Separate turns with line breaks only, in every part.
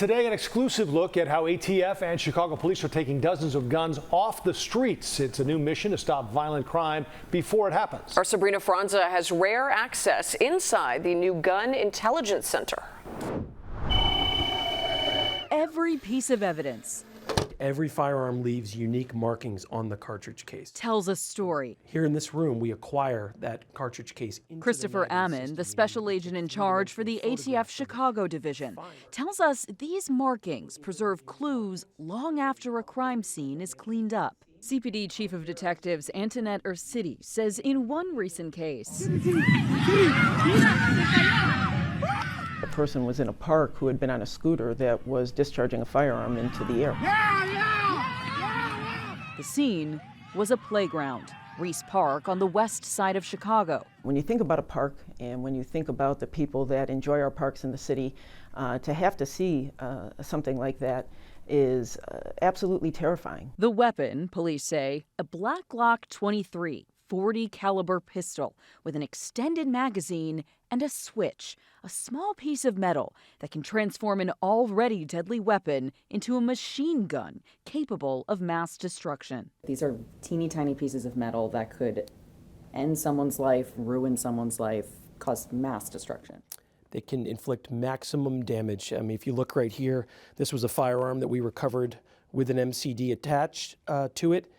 today, an exclusive look at how ATF and Chicago police are taking dozens of guns off the streets. It's a new mission to stop violent crime before it happens.
Our Sabrina Franza has rare access inside the new Gun Intelligence Center.
Every piece of evidence,
every firearm leaves unique markings on the cartridge case.
Tells a story.
Here in this room, we acquire that cartridge case.
Christopher Ammon, the special agent in charge for the ATF Chicago division, tells us these markings preserve clues long after a crime scene is cleaned up. CPD Chief of Detectives Antoinette Ursitti says in one recent case,
a person was in a park who had been on a scooter that was discharging a firearm into the air.
The scene was a playground, Reese Park on the west side of Chicago.
When you think about a park and when you think about the people that enjoy our parks in the city, to have to see something like that is absolutely terrifying.
The weapon, police say, a black Glock 23 .40 caliber pistol with an extended magazine and a switch, a small piece of metal that can transform an already deadly weapon into a machine gun capable of mass destruction.
These are teeny tiny pieces of metal that could end someone's life, ruin someone's life, cause mass destruction.
They can inflict maximum damage. I mean, if you look right here, this was a firearm that we recovered with an MCD attached to it.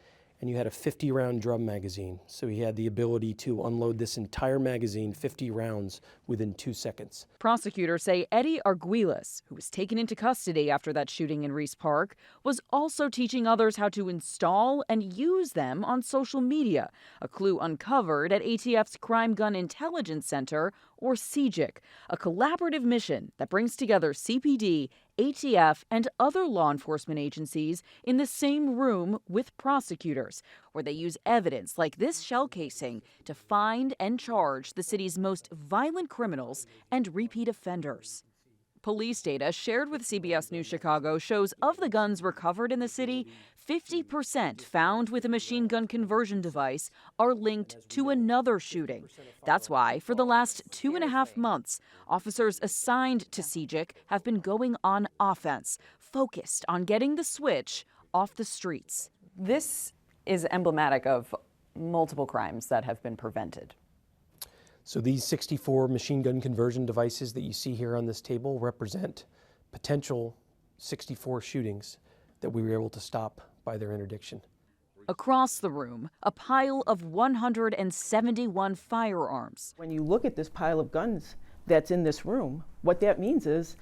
And you had a 50-round drum magazine. So he had the ability to unload this entire magazine, 50 rounds, within 2 seconds.
Prosecutors say Eddie Arguelles, who was taken into custody after that shooting in Reese Park, was also teaching others how to install and use them on social media, a clue uncovered at ATF's Crime Gun Intelligence Center, or CGIC, a collaborative mission that brings together CPD, ATF, and other law enforcement agencies in the same room with prosecutors, where they use evidence like this shell casing to find and charge the city's most violent criminals and repeat offenders. Police data shared with CBS News Chicago shows of the guns recovered in the city, 50% found with a machine gun conversion device are linked to another shooting. That's why, for the last 2.5 months, officers assigned to CGIC have been going on offense, focused on getting the switch off the streets.
This is emblematic of multiple crimes that have been prevented.
So these 64 machine gun conversion devices that you see here on this table represent potential 64 shootings that we were able to stop by their interdiction.
Across the room, a pile of 171 firearms.
When you look at this pile of guns that's in this room, what that means is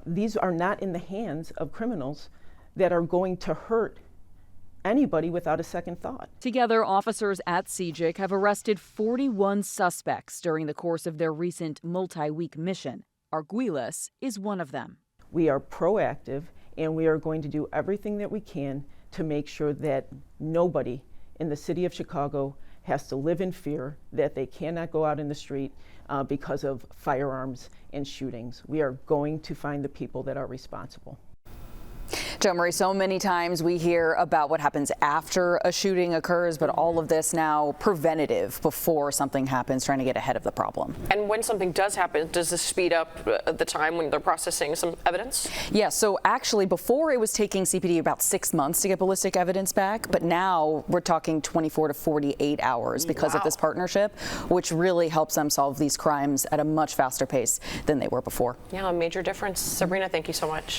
these are not in the hands of criminals that are going to hurt anybody without a second thought.
Together, officers at CGIC have arrested 41 suspects during the course of their recent multi-week mission. Arguelles is one of them.
We are proactive, and we are going to do everything that we can to make sure that nobody in the city of Chicago has to live in fear that they cannot go out in the street because of firearms and shootings. We are going to find the people that are responsible.
Joe Murray, so many times we hear about what happens after a shooting occurs, but all of this now preventative before something happens, trying to get ahead of the problem.
And when something does happen, does this speed up the time when they're processing some evidence?
Yeah, so actually before it was taking CPD about 6 months to get ballistic evidence back, but now we're talking 24 to 48 hours because of this partnership, which really helps them solve these crimes at a much faster pace than they were before.
Yeah, a major difference. Sabrina, thank you so much.